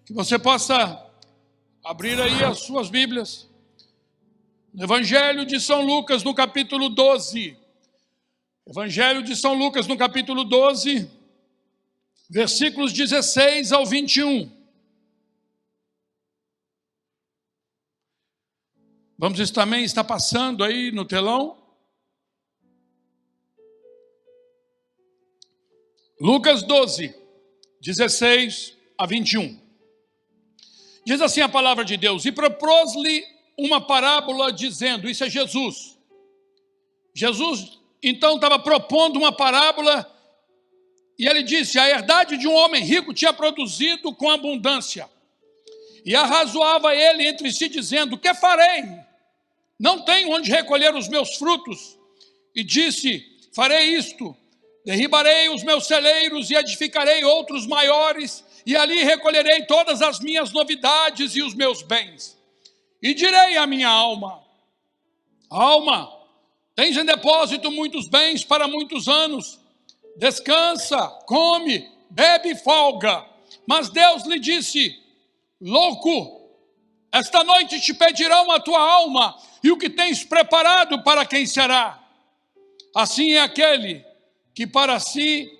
Que você possa abrir aí as suas Bíblias. No Evangelho de São Lucas, no capítulo 12. Evangelho de São Lucas, no capítulo 12, versículos 16 ao 21. Vamos também estar passando aí no telão. Lucas 12, 16 a 21. Diz assim a palavra de Deus: e propôs-lhe uma parábola dizendo, isso é Jesus. Jesus então estava propondo uma parábola e ele disse: a herdade de um homem rico tinha produzido com abundância. E arrazoava ele entre si dizendo, que farei? Não tenho onde recolher os meus frutos. E disse, farei isto, derribarei os meus celeiros e edificarei outros maiores, e ali recolherei todas as minhas novidades e os meus bens. E direi à minha alma, alma, tens em depósito muitos bens para muitos anos, descansa, come, bebe e folga. Mas Deus lhe disse, louco, esta noite te pedirão a tua alma, e o que tens preparado para quem será? Assim é aquele que para si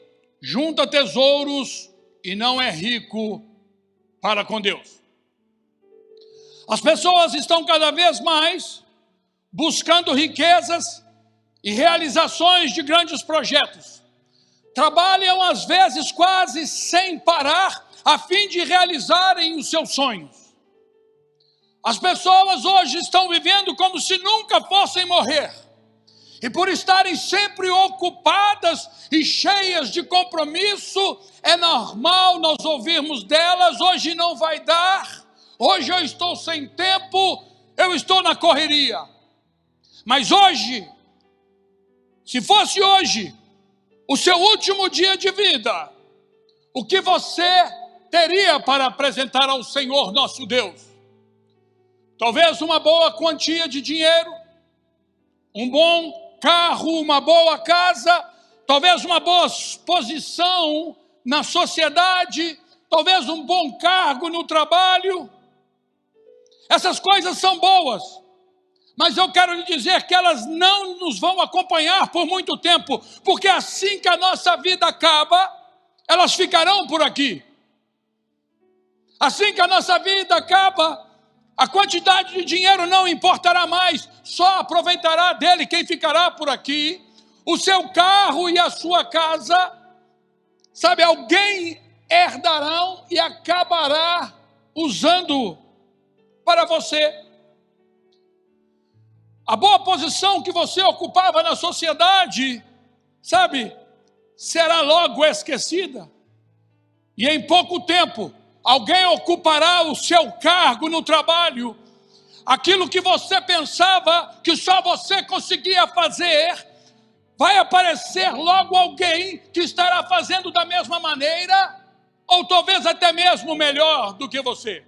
junta tesouros e não é rico para com Deus. As pessoas estão cada vez mais buscando riquezas e realizações de grandes projetos. Trabalham às vezes quase sem parar a fim de realizarem os seus sonhos. As pessoas hoje estão vivendo como se nunca fossem morrer. E por estarem sempre ocupadas e cheias de compromisso, é normal nós ouvirmos delas, hoje não vai dar, hoje eu estou sem tempo, eu estou na correria. Mas hoje, se fosse hoje o seu último dia de vida, o que você teria para apresentar ao Senhor nosso Deus? Talvez uma boa quantia de dinheiro, um bom carro, uma boa casa, talvez uma boa posição na sociedade, talvez um bom cargo no trabalho. Essas coisas são boas, mas eu quero lhe dizer que elas não nos vão acompanhar por muito tempo, porque assim que a nossa vida acaba, elas ficarão por aqui. Assim que a nossa vida acaba, a quantidade de dinheiro não importará mais, só aproveitará dele quem ficará por aqui. O seu carro e a sua casa, sabe, alguém herdarão e acabará usando para você. A boa posição que você ocupava na sociedade, sabe, será logo esquecida. E em pouco tempo, alguém ocupará o seu cargo no trabalho. Aquilo que você pensava que só você conseguia fazer, vai aparecer logo alguém que estará fazendo da mesma maneira, ou talvez até mesmo melhor do que você.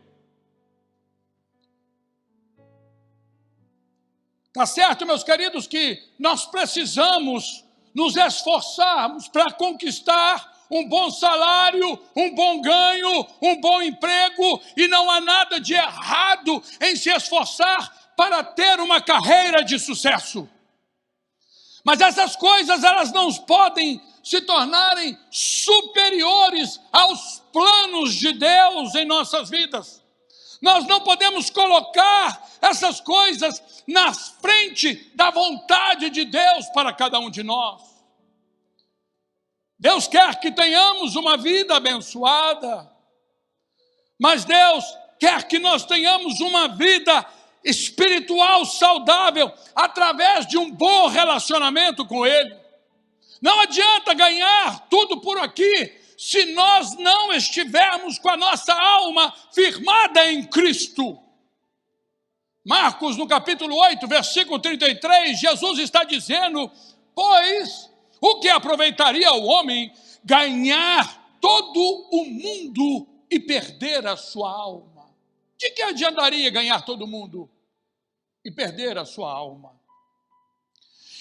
Tá certo, meus queridos, que nós precisamos nos esforçarmos para conquistar um bom salário, um bom ganho, um bom emprego, e não há nada de errado em se esforçar para ter uma carreira de sucesso. Mas essas coisas, elas não podem se tornarem superiores aos planos de Deus em nossas vidas. Nós não podemos colocar essas coisas na frente da vontade de Deus para cada um de nós. Deus quer que tenhamos uma vida abençoada, mas Deus quer que nós tenhamos uma vida espiritual saudável através de um bom relacionamento com Ele. Não adianta ganhar tudo por aqui se nós não estivermos com a nossa alma firmada em Cristo. Marcos, no capítulo 8, versículo 33, Jesus está dizendo, pois o que aproveitaria o homem ganhar todo o mundo e perder a sua alma? De que adiantaria ganhar todo mundo e perder a sua alma?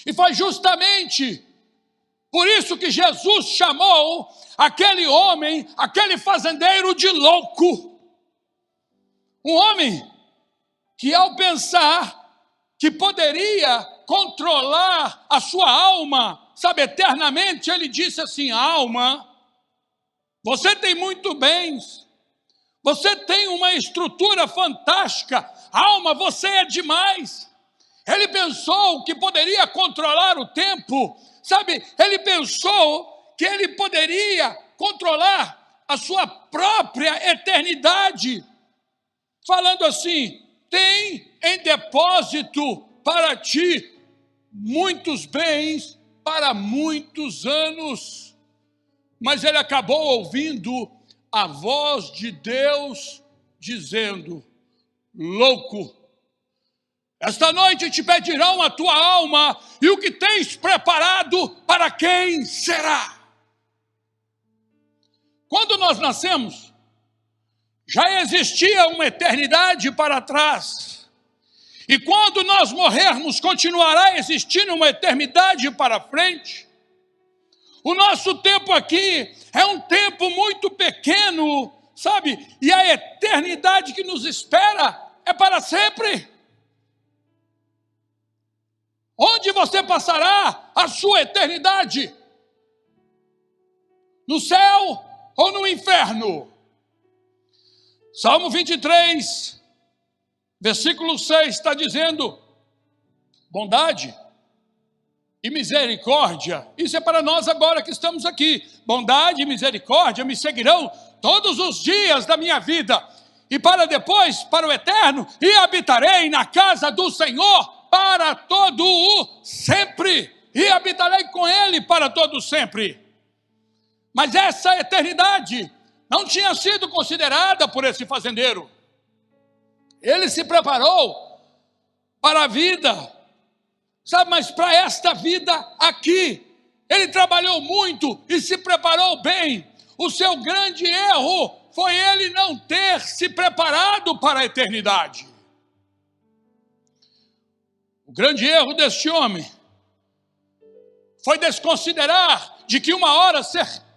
E foi justamente por isso que Jesus chamou aquele homem, aquele fazendeiro de louco. Um homem que, ao pensar que poderia controlar a sua alma, sabe, eternamente, ele disse assim: alma, você tem muito bens, você tem uma estrutura fantástica, alma, você é demais. Ele pensou que poderia controlar o tempo, sabe, ele pensou que ele poderia controlar a sua própria eternidade, falando assim: tem em depósito para ti muitos bens para muitos anos. Mas ele acabou ouvindo a voz de Deus dizendo: louco, esta noite te pedirão a tua alma, e o que tens preparado para quem será? Quando nós nascemos, já existia uma eternidade para trás. E quando nós morrermos, continuará existindo uma eternidade para frente. O nosso tempo aqui é um tempo muito pequeno, sabe? E a eternidade que nos espera é para sempre. Onde você passará a sua eternidade? No céu ou no inferno? Salmo 23, versículo 6 está dizendo: bondade e misericórdia, isso é para nós agora que estamos aqui, bondade e misericórdia me seguirão todos os dias da minha vida, e para depois, para o eterno, e habitarei na casa do Senhor para todo o sempre, e habitarei com ele para todo o sempre. Mas essa eternidade não tinha sido considerada por esse fazendeiro. Ele se preparou para a vida, sabe, mas para esta vida aqui, ele trabalhou muito e se preparou bem. O seu grande erro foi ele não ter se preparado para a eternidade. O grande erro deste homem foi desconsiderar de que uma hora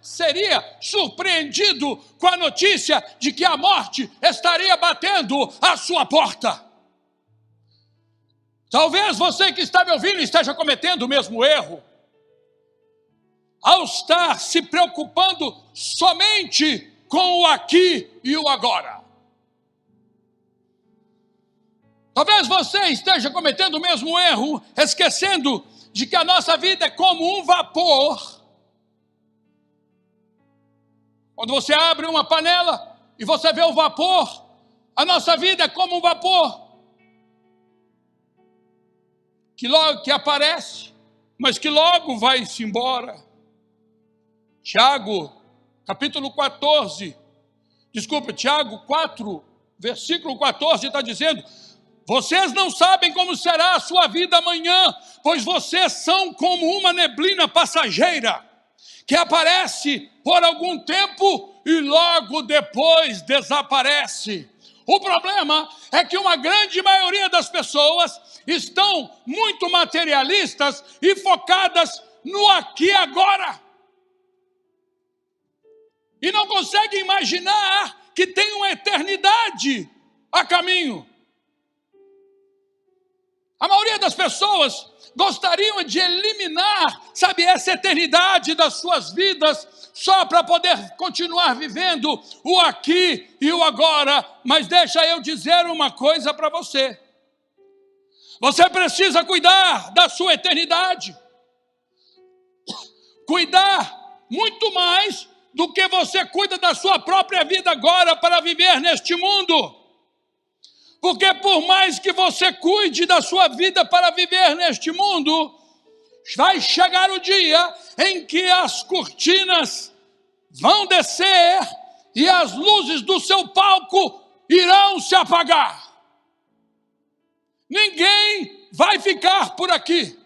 seria surpreendido com a notícia de que a morte estaria batendo à sua porta. Talvez você que está me ouvindo esteja cometendo o mesmo erro, ao estar se preocupando somente com o aqui e o agora. Talvez você esteja cometendo o mesmo erro, esquecendo de que a nossa vida é como um vapor. Quando você abre uma panela e você vê o vapor, a nossa vida é como um vapor que logo que aparece, mas que logo vai-se embora. Tiago 4, versículo 14 está dizendo: vocês não sabem como será a sua vida amanhã, pois vocês são como uma neblina passageira, que aparece por algum tempo e logo depois desaparece. O problema é que uma grande maioria das pessoas estão muito materialistas e focadas no aqui e agora. E não conseguem imaginar que tem uma eternidade a caminho. A maioria das pessoas gostariam de eliminar, sabe, essa eternidade das suas vidas, só para poder continuar vivendo o aqui e o agora. Mas deixa eu dizer uma coisa para você. Você precisa cuidar da sua eternidade. Cuidar muito mais do que você cuida da sua própria vida agora para viver neste mundo. Porque por mais que você cuide da sua vida para viver neste mundo, vai chegar o dia em que as cortinas vão descer e as luzes do seu palco irão se apagar. Ninguém vai ficar por aqui.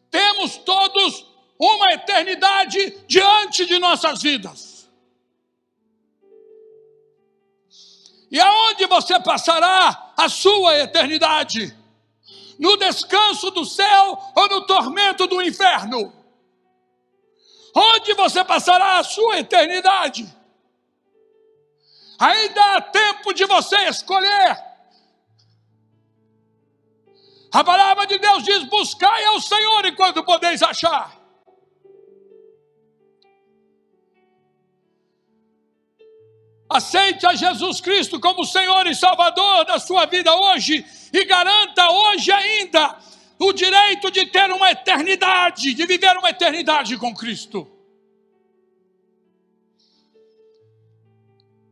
Temos todos uma eternidade diante de nossas vidas. E aonde você passará a sua eternidade? No descanso do céu ou no tormento do inferno? Onde você passará a sua eternidade? Ainda há tempo de você escolher. A palavra de Deus diz: buscai ao Senhor enquanto podeis achar. Aceite a Jesus Cristo como Senhor e Salvador da sua vida hoje e garanta hoje ainda o direito de ter uma eternidade, de viver uma eternidade com Cristo.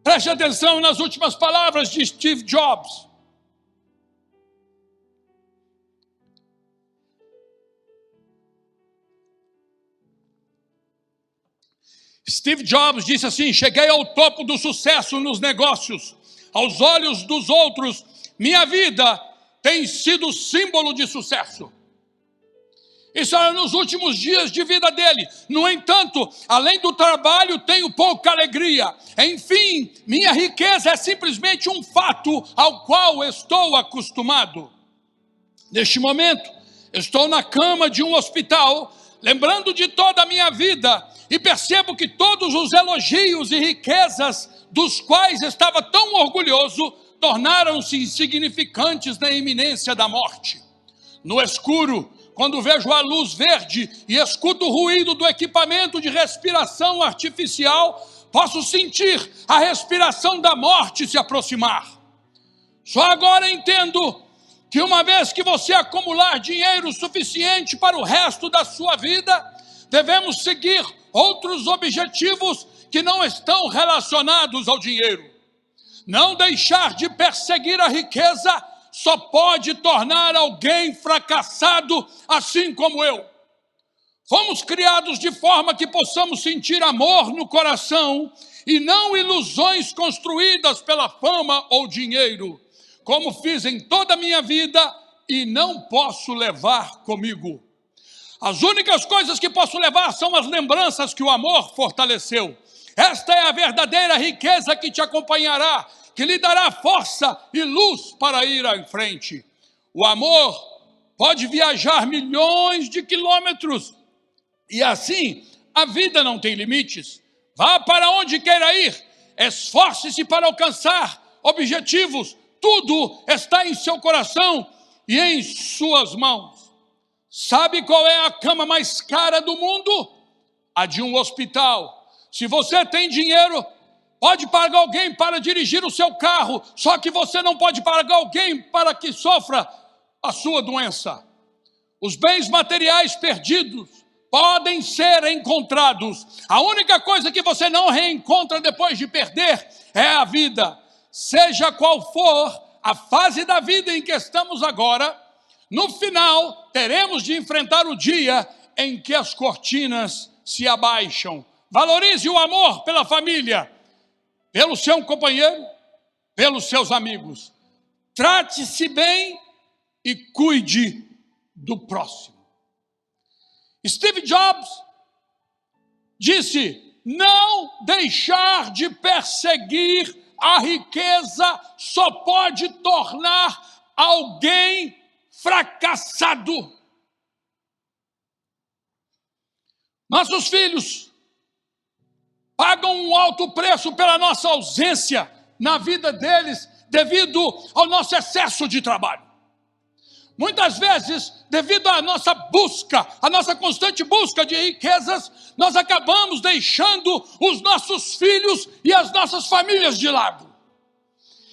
Preste atenção nas últimas palavras de Steve Jobs. Steve Jobs disse assim: cheguei ao topo do sucesso nos negócios. Aos olhos dos outros, minha vida tem sido símbolo de sucesso. Isso era nos últimos dias de vida dele. No entanto, além do trabalho, tenho pouca alegria. Enfim, minha riqueza é simplesmente um fato ao qual estou acostumado. Neste momento, estou na cama de um hospital, lembrando de toda a minha vida, e percebo que todos os elogios e riquezas dos quais estava tão orgulhoso tornaram-se insignificantes na iminência da morte. No escuro, quando vejo a luz verde e escuto o ruído do equipamento de respiração artificial, posso sentir a respiração da morte se aproximar. Só agora entendo que uma vez que você acumular dinheiro suficiente para o resto da sua vida, devemos seguir outros objetivos que não estão relacionados ao dinheiro. Não deixar de perseguir a riqueza só pode tornar alguém fracassado, assim como eu. Fomos criados de forma que possamos sentir amor no coração e não ilusões construídas pela fama ou dinheiro, como fiz em toda a minha vida e não posso levar comigo. As únicas coisas que posso levar são as lembranças que o amor fortaleceu. Esta é a verdadeira riqueza que te acompanhará, que lhe dará força e luz para ir em frente. O amor pode viajar milhões de quilômetros e assim a vida não tem limites. Vá para onde queira ir, esforce-se para alcançar objetivos. Tudo está em seu coração e em suas mãos. Sabe qual é a cama mais cara do mundo? A de um hospital. Se você tem dinheiro, pode pagar alguém para dirigir o seu carro, só que você não pode pagar alguém para que sofra a sua doença. Os bens materiais perdidos podem ser encontrados. A única coisa que você não reencontra depois de perder é a vida. Seja qual for a fase da vida em que estamos agora, no final, teremos de enfrentar o dia em que as cortinas se abaixam. Valorize o amor pela família, pelo seu companheiro, pelos seus amigos. Trate-se bem e cuide do próximo. Steve Jobs disse: não deixar de perseguir a riqueza só pode tornar alguém fracassado. Nossos filhos pagam um alto preço pela nossa ausência na vida deles devido ao nosso excesso de trabalho. Muitas vezes, devido à nossa busca, à nossa constante busca de riquezas, nós acabamos deixando os nossos filhos e as nossas famílias de lado.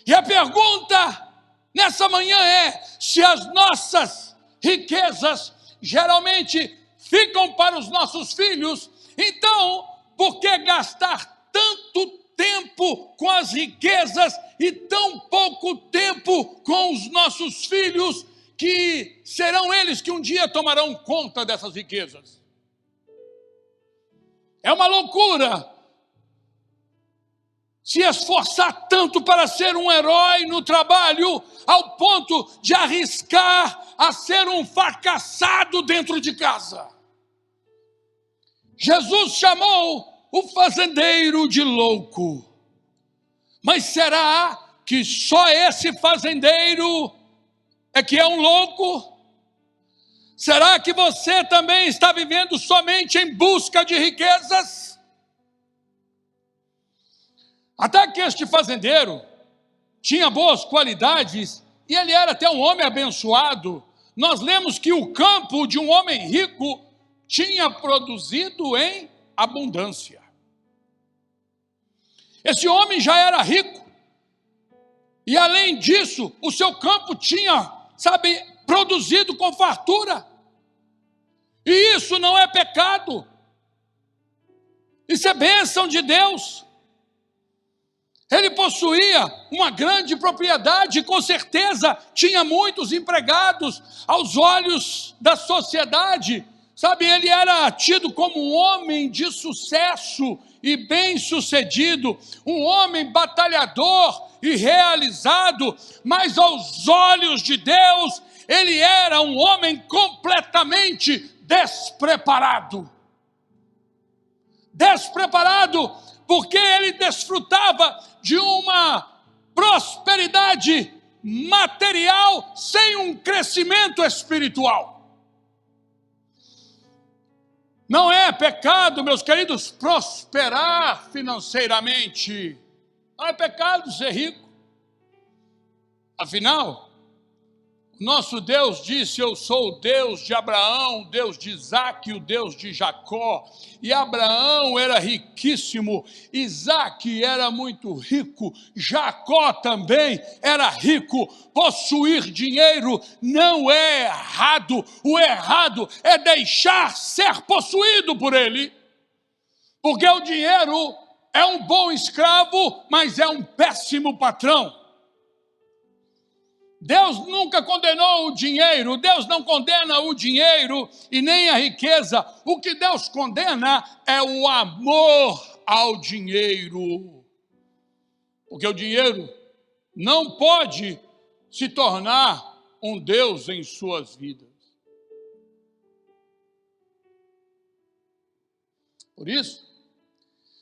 E a pergunta nessa manhã é: se as nossas riquezas geralmente ficam para os nossos filhos, então por que gastar tanto tempo com as riquezas e tão pouco tempo com os nossos filhos, que serão eles que um dia tomarão conta dessas riquezas? É uma loucura se esforçar tanto para ser um herói no trabalho, ao ponto de arriscar a ser um fracassado dentro de casa. Jesus chamou o fazendeiro de louco. Mas será que só esse fazendeiro é que é um louco? Será que você também está vivendo somente em busca de riquezas? Até que este fazendeiro tinha boas qualidades e ele era até um homem abençoado. Nós lemos que o campo de um homem rico tinha produzido em abundância. Esse homem já era rico. E além disso, o seu campo tinha, produzido com fartura. E isso não é pecado. Isso é bênção de Deus. Ele possuía uma grande propriedade e com certeza tinha muitos empregados aos olhos da sociedade. Ele era tido como um homem de sucesso e bem-sucedido, um homem batalhador e realizado, mas aos olhos de Deus, ele era um homem completamente despreparado. Despreparado, porque ele desfrutava de uma prosperidade material sem um crescimento espiritual. Não é pecado, meus queridos, prosperar financeiramente. Não é pecado ser rico. Afinal, nosso Deus disse: eu sou o Deus de Abraão, o Deus de Isaque, o Deus de Jacó. E Abraão era riquíssimo, Isaque era muito rico, Jacó também era rico. Possuir dinheiro não é errado, o errado é deixar ser possuído por ele. Porque o dinheiro é um bom escravo, mas é um péssimo patrão. Deus nunca condenou o dinheiro, Deus não condena o dinheiro e nem a riqueza. O que Deus condena é o amor ao dinheiro. Porque o dinheiro não pode se tornar um Deus em suas vidas. Por isso,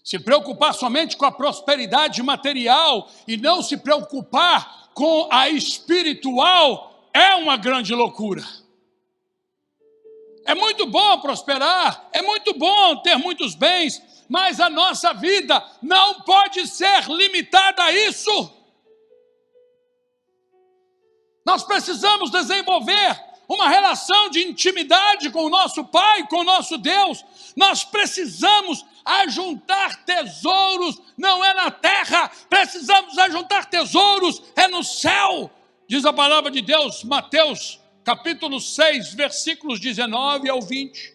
se preocupar somente com a prosperidade material e não se preocupar com a espiritual é uma grande loucura. É muito bom prosperar, é muito bom ter muitos bens, mas a nossa vida não pode ser limitada a isso. Nós precisamos desenvolver uma relação de intimidade com o nosso Pai, com o nosso Deus. Nós precisamos ajuntar tesouros, não é na terra, precisamos ajuntar tesouros, é no céu. Diz a palavra de Deus, Mateus capítulo 6, versículos 19 ao 20.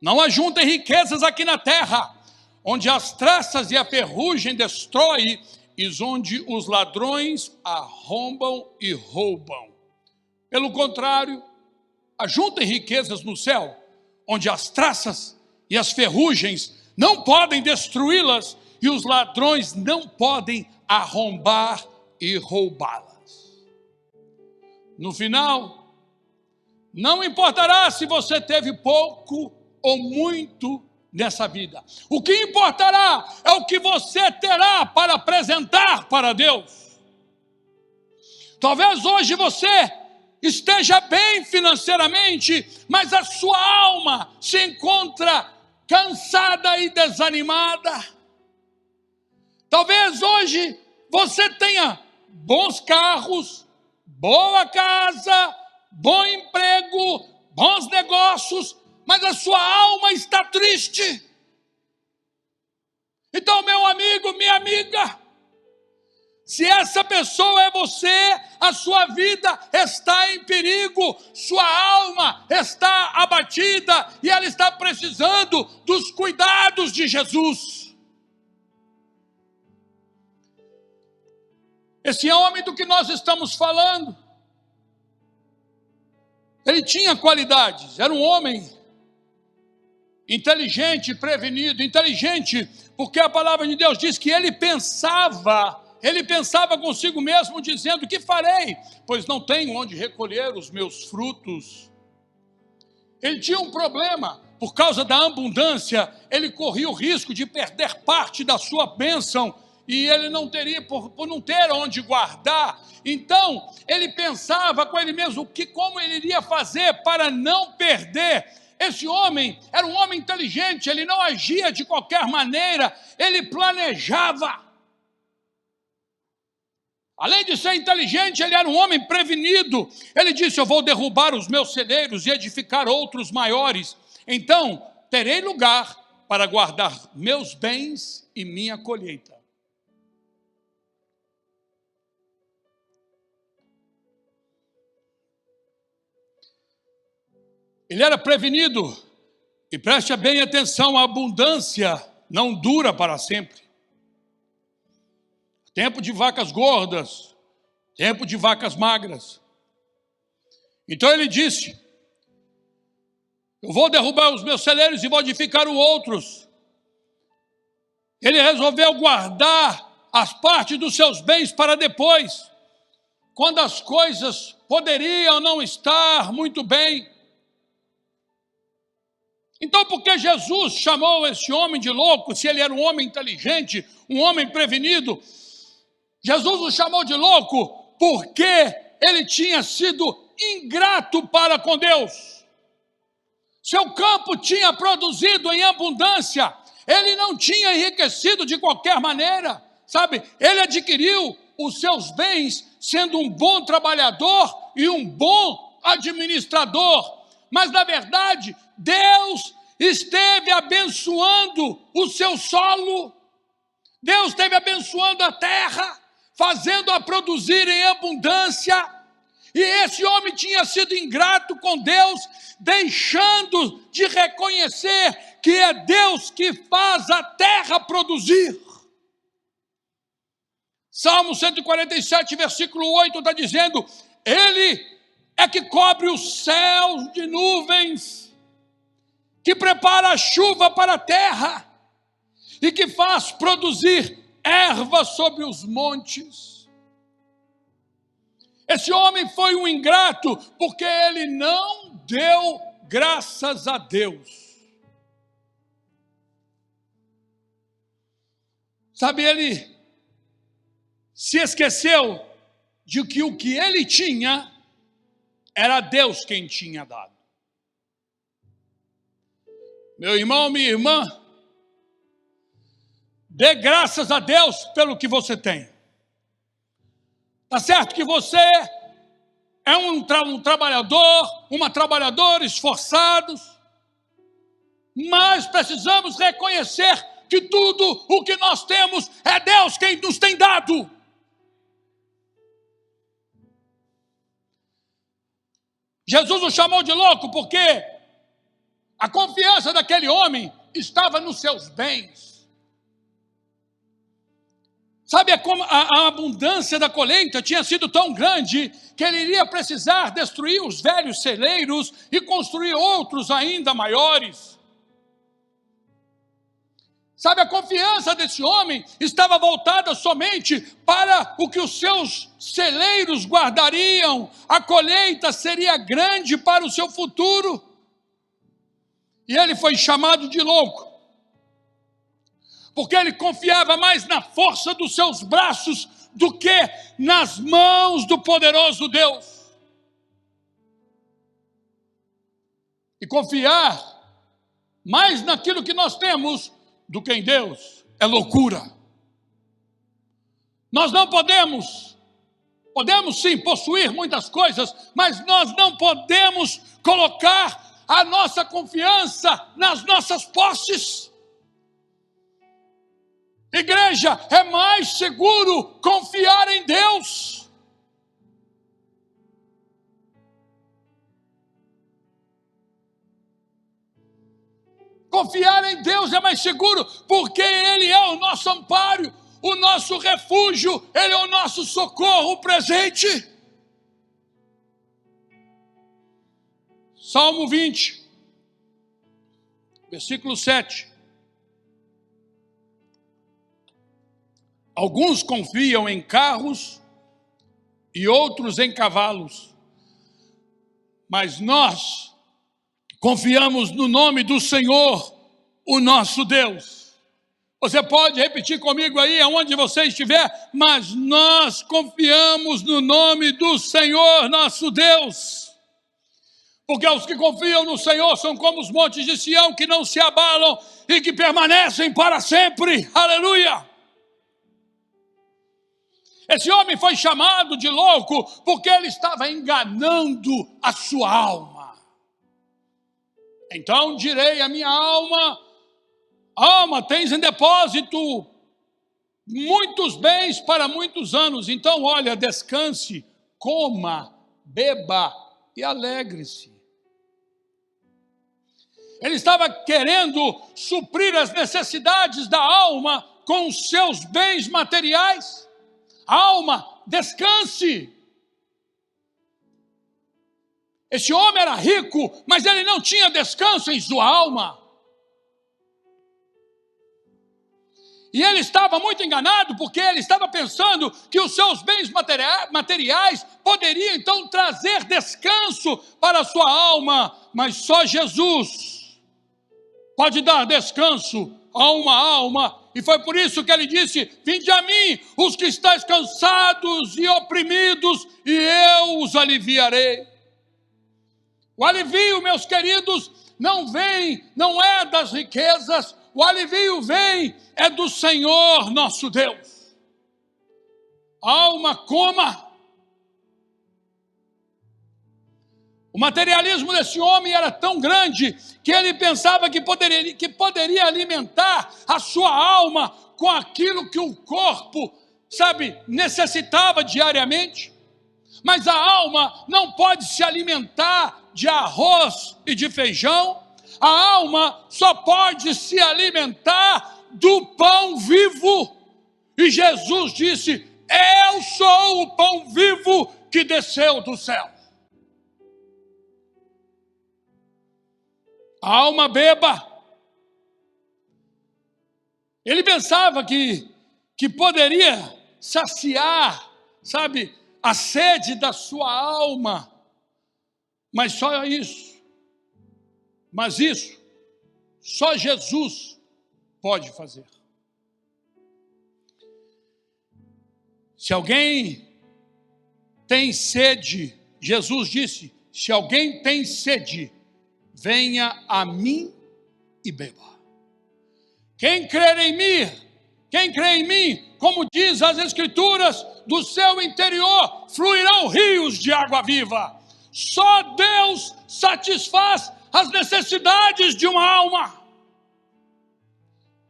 Não ajuntem riquezas aqui na terra, onde as traças e a ferrugem destrói, e onde os ladrões arrombam e roubam. Pelo contrário, ajuntem riquezas no céu, onde as traças e as ferrugens não podem destruí-las, e os ladrões não podem arrombar e roubá-las. No final, não importará se você teve pouco ou muito nessa vida. O que importará é o que você terá para apresentar para Deus. Talvez hoje você esteja bem financeiramente, mas a sua alma se encontra cansada e desanimada. Talvez hoje você tenha bons carros, boa casa, bom emprego, bons negócios, mas a sua alma está triste. Então, meu amigo, minha amiga, se essa pessoa é você, a sua vida está em perigo, sua alma está abatida e ela está precisando dos cuidados de Jesus. Esse homem do que nós estamos falando, ele tinha qualidades, era um homem inteligente, prevenido, inteligente, porque a palavra de Deus diz que ele pensava consigo mesmo, dizendo: que farei? Pois não tenho onde recolher os meus frutos. Ele tinha um problema, por causa da abundância, ele corria o risco de perder parte da sua bênção, e ele não teria, por não ter onde guardar. Então, ele pensava com ele mesmo como ele iria fazer para não perder esse homem era um homem inteligente, ele não agia de qualquer maneira, ele planejava. Além de ser inteligente, ele era um homem prevenido. Ele disse: eu vou derrubar os meus celeiros e edificar outros maiores. Então, terei lugar para guardar meus bens e minha colheita. Ele era prevenido. E preste bem atenção, a abundância não dura para sempre. Tempo de vacas gordas, tempo de vacas magras. Então ele disse: eu vou derrubar os meus celeiros e vou edificar outros. Ele resolveu guardar as partes dos seus bens para depois, quando as coisas poderiam não estar muito bem. Então, por que Jesus chamou esse homem de louco, se ele era um homem inteligente, um homem prevenido? Jesus o chamou de louco porque ele tinha sido ingrato para com Deus. Seu campo tinha produzido em abundância, ele não tinha enriquecido de qualquer maneira, sabe? Ele adquiriu os seus bens sendo um bom trabalhador e um bom administrador. Mas, na verdade, Deus esteve abençoando o seu solo, Deus esteve abençoando a terra, fazendo-a produzir em abundância, e esse homem tinha sido ingrato com Deus, deixando de reconhecer que é Deus que faz a terra produzir. Salmo 147, versículo 8, está dizendo: Ele é que cobre os céus de nuvens, que prepara a chuva para a terra, e que faz produzir erva sobre os montes. Esse homem foi um ingrato, porque ele não deu graças a Deus. Sabe, ele se esqueceu de que o que ele tinha era Deus quem tinha dado. Meu irmão, minha irmã, dê graças a Deus pelo que você tem. Está certo que você é um trabalhador, uma trabalhadora esforçados, mas precisamos reconhecer que tudo o que nós temos é Deus quem nos tem dado. Jesus o chamou de louco porque a confiança daquele homem estava nos seus bens. Sabe, a abundância da colheita tinha sido tão grande que ele iria precisar destruir os velhos celeiros e construir outros ainda maiores. Sabe, a confiança desse homem estava voltada somente para o que os seus celeiros guardariam. A colheita seria grande para o seu futuro. E ele foi chamado de louco, porque ele confiava mais na força dos seus braços do que nas mãos do poderoso Deus. E confiar mais naquilo que nós temos do que em Deus é loucura. Nós não podemos sim possuir muitas coisas, mas nós não podemos colocar a nossa confiança nas nossas posses. Igreja, é mais seguro confiar em Deus. Confiar em Deus é mais seguro, porque Ele é o nosso amparo, o nosso refúgio, Ele é o nosso socorro presente. Salmo 20, versículo 7. Alguns confiam em carros e outros em cavalos, mas nós confiamos no nome do Senhor, o nosso Deus. Você pode repetir comigo aí, aonde você estiver, mas nós confiamos no nome do Senhor, nosso Deus. Porque os que confiam no Senhor são como os montes de Sião, que não se abalam e que permanecem para sempre. Aleluia! Esse homem foi chamado de louco porque ele estava enganando a sua alma. Então direi à minha alma: alma, tens em depósito muitos bens para muitos anos. Então, olha, descanse, coma, beba e alegre-se. Ele estava querendo suprir as necessidades da alma com os seus bens materiais. Alma, descanse. Esse homem era rico, mas ele não tinha descanso em sua alma. E ele estava muito enganado, porque ele estava pensando que os seus bens materiais poderiam então trazer descanso para a sua alma, mas só Jesus pode dar descanso a uma alma. E foi por isso que ele disse: vinde a mim, os que estáis cansados e oprimidos, e eu os aliviarei. O alivio, meus queridos, não é das riquezas, o alivio é do Senhor nosso Deus. Alma, coma. O materialismo desse homem era tão grande que ele pensava que poderia alimentar a sua alma com aquilo que o corpo, necessitava diariamente. Mas a alma não pode se alimentar de arroz e de feijão. A alma só pode se alimentar do pão vivo. E Jesus disse: eu sou o pão vivo que desceu do céu. A alma, beba. Ele pensava que poderia saciar, a sede da sua alma. Mas só isso. Mas isso, só Jesus pode fazer. Se alguém tem sede, Jesus disse: se alguém tem sede, venha a mim e beba. Quem crê em mim, como diz as Escrituras, do seu interior fluirão rios de água viva. Só Deus satisfaz as necessidades de uma alma.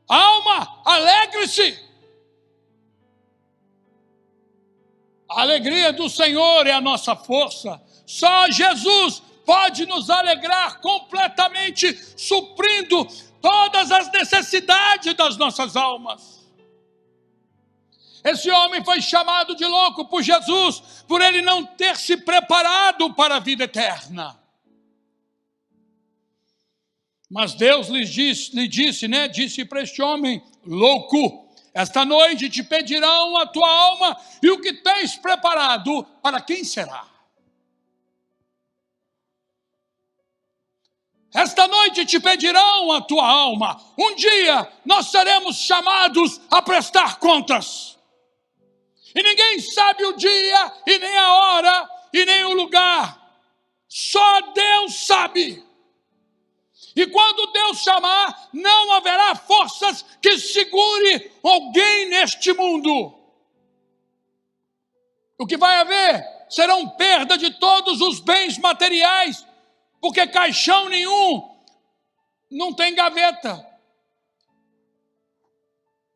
Alma, alegre-se. A alegria do Senhor é a nossa força. Só Jesus pode nos alegrar completamente, suprindo todas as necessidades das nossas almas. Esse homem foi chamado de louco por Jesus, por ele não ter se preparado para a vida eterna. Mas Deus lhe disse para este homem: louco, esta noite te pedirão a tua alma, e o que tens preparado, para quem será? Esta noite te pedirão a tua alma. Um dia nós seremos chamados a prestar contas. E ninguém sabe o dia, e nem a hora, e nem o lugar. Só Deus sabe. E quando Deus chamar, não haverá forças que segure alguém neste mundo. O que vai haver serão perda de todos os bens materiais, porque caixão nenhum não tem gaveta.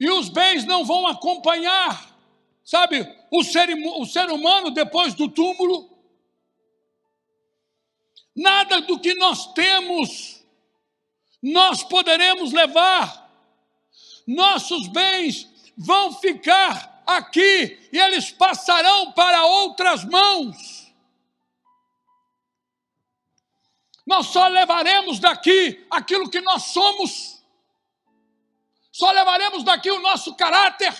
E os bens não vão acompanhar, o ser humano depois do túmulo. Nada do que nós temos nós poderemos levar. Nossos bens vão ficar aqui e eles passarão para outras mãos. Nós só levaremos daqui aquilo que nós somos. Só levaremos daqui o nosso caráter.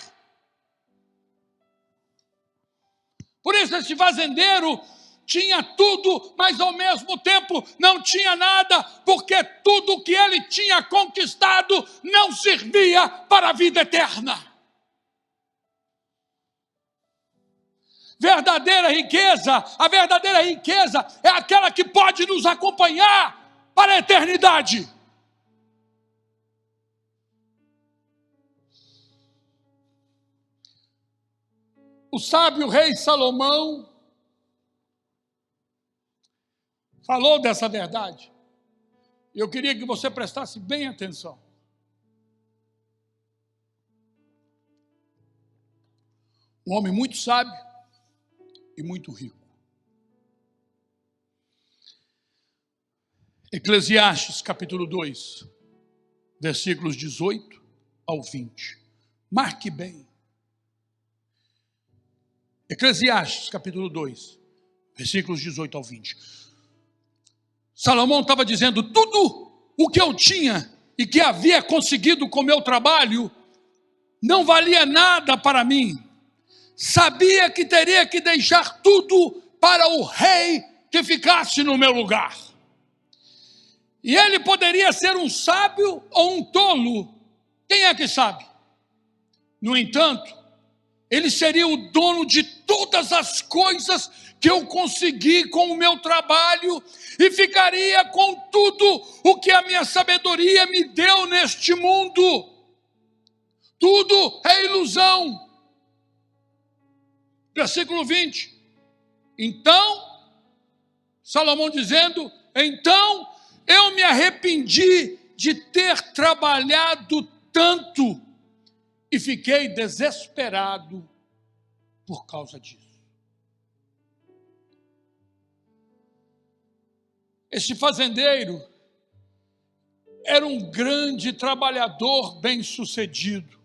Por isso esse fazendeiro tinha tudo, mas ao mesmo tempo não tinha nada, porque tudo que ele tinha conquistado não servia para a vida eterna. verdadeira riqueza, a verdadeira riqueza é aquela que pode nos acompanhar para a eternidade. O sábio rei Salomão falou dessa verdade. Eu queria que você prestasse bem atenção. Um homem muito sábio e muito rico. Eclesiastes capítulo 2, versículos 18 ao 20. Marque bem. Eclesiastes capítulo 2, versículos 18 ao 20. Salomão estava dizendo: tudo o que eu tinha e que havia conseguido com meu trabalho não valia nada para mim. Sabia que teria que deixar tudo para o rei que ficasse no meu lugar. E ele poderia ser um sábio ou um tolo. Quem é que sabe? No entanto, ele seria o dono de todas as coisas que eu consegui com o meu trabalho e ficaria com tudo o que a minha sabedoria me deu neste mundo. Tudo é ilusão. Versículo 20. Então, Salomão dizendo: então eu me arrependi de ter trabalhado tanto e fiquei desesperado por causa disso. Este fazendeiro era um grande trabalhador bem-sucedido,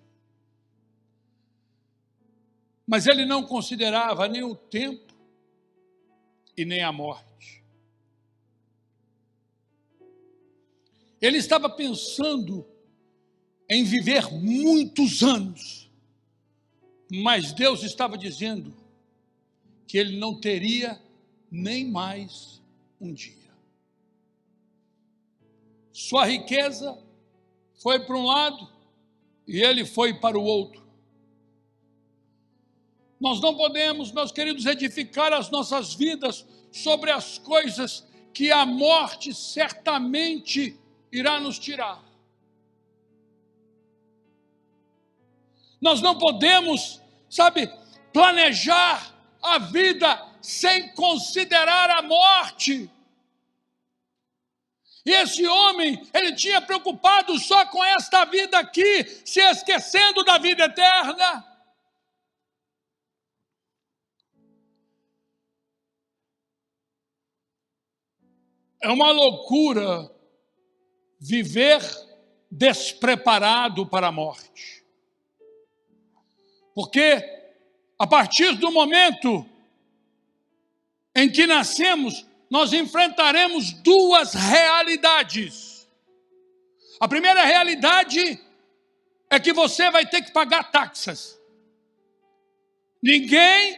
mas ele não considerava nem o tempo e nem a morte. Ele estava pensando em viver muitos anos, mas Deus estava dizendo que ele não teria nem mais um dia. Sua riqueza foi para um lado e ele foi para o outro. Nós não podemos, meus queridos, edificar as nossas vidas sobre as coisas que a morte certamente irá nos tirar. Nós não podemos, planejar a vida sem considerar a morte. E esse homem, ele tinha preocupado só com esta vida aqui, se esquecendo da vida eterna. É uma loucura viver despreparado para a morte. Porque a partir do momento em que nascemos, nós enfrentaremos duas realidades. A primeira realidade é que você vai ter que pagar taxas. Ninguém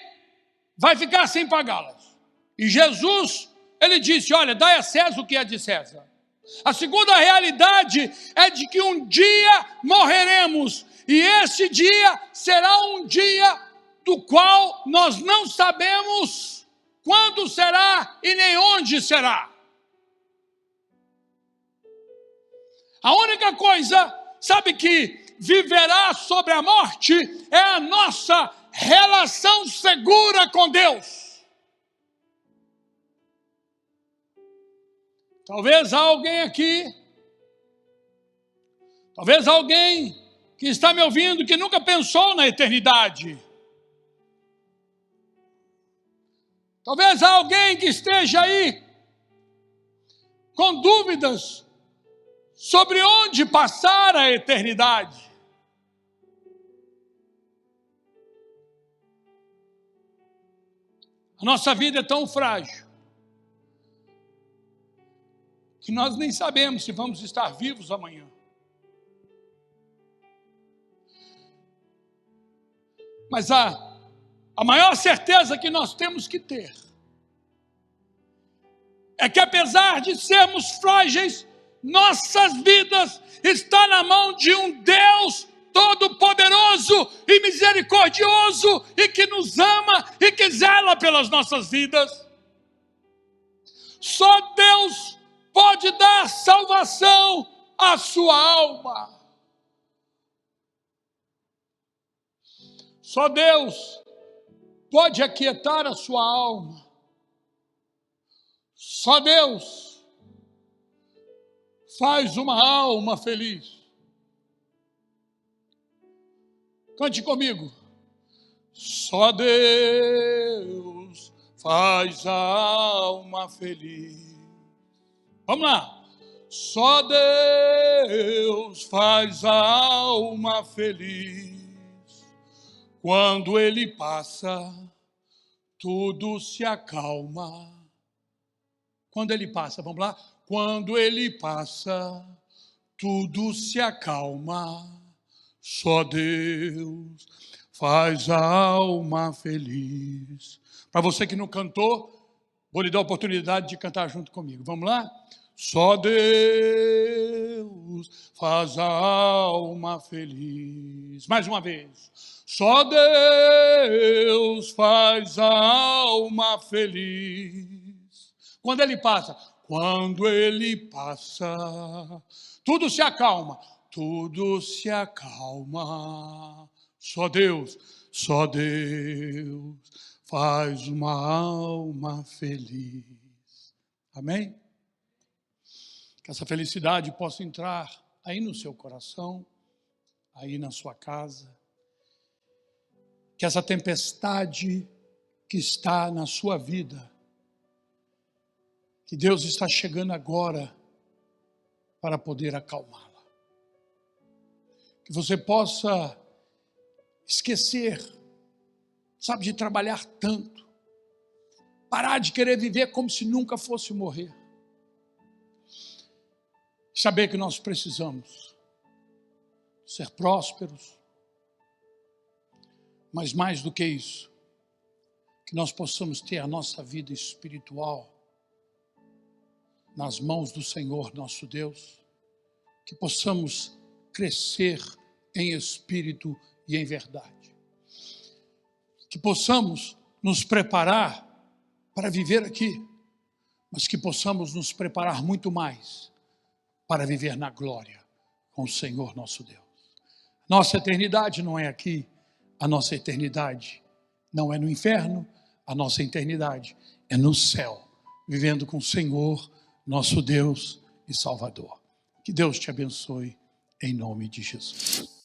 vai ficar sem pagá-las. E Jesus, ele disse: olha, dai a César o que é de César. A segunda realidade é de que um dia morreremos. E esse dia será um dia do qual nós não sabemos quando será e nem onde será. A única coisa, que viverá sobre a morte é a nossa relação segura com Deus. Talvez alguém aqui, talvez alguém que está me ouvindo que nunca pensou na eternidade. Talvez alguém que esteja aí com dúvidas sobre onde passar a eternidade. A nossa vida é tão frágil que nós nem sabemos se vamos estar vivos amanhã. Mas a maior certeza que nós temos que ter é que, apesar de sermos frágeis, nossas vidas estão na mão de um Deus todo-poderoso e misericordioso e que nos ama e que zela pelas nossas vidas. Só Deus pode dar salvação à sua alma. Só Deus pode aquietar a sua alma. Só Deus faz uma alma feliz. Cante comigo. Só Deus faz a alma feliz. Vamos lá. Só Deus faz a alma feliz. Quando Ele passa, tudo se acalma. Quando Ele passa, vamos lá? Quando Ele passa, tudo se acalma. Só Deus faz a alma feliz. Para você que não cantou, vou lhe dar a oportunidade de cantar junto comigo. Vamos lá? Só Deus faz a alma feliz. Mais uma vez. Só Deus faz a alma feliz. Quando Ele passa? Quando Ele passa, tudo se acalma. Tudo se acalma. Só Deus faz uma alma feliz. Amém? Que essa felicidade possa entrar aí no seu coração, aí na sua casa. Que essa tempestade que está na sua vida, que Deus está chegando agora para poder acalmá-la. Que você possa esquecer, sabe, de trabalhar tanto, parar de querer viver como se nunca fosse morrer. Saber que nós precisamos ser prósperos, mas mais do que isso, que nós possamos ter a nossa vida espiritual nas mãos do Senhor nosso Deus, que possamos crescer em espírito e em verdade, que possamos nos preparar para viver aqui, mas que possamos nos preparar muito mais para viver na glória com o Senhor nosso Deus. Nossa eternidade não é aqui, a nossa eternidade não é no inferno, a nossa eternidade é no céu, vivendo com o Senhor nosso Deus e Salvador. Que Deus te abençoe em nome de Jesus.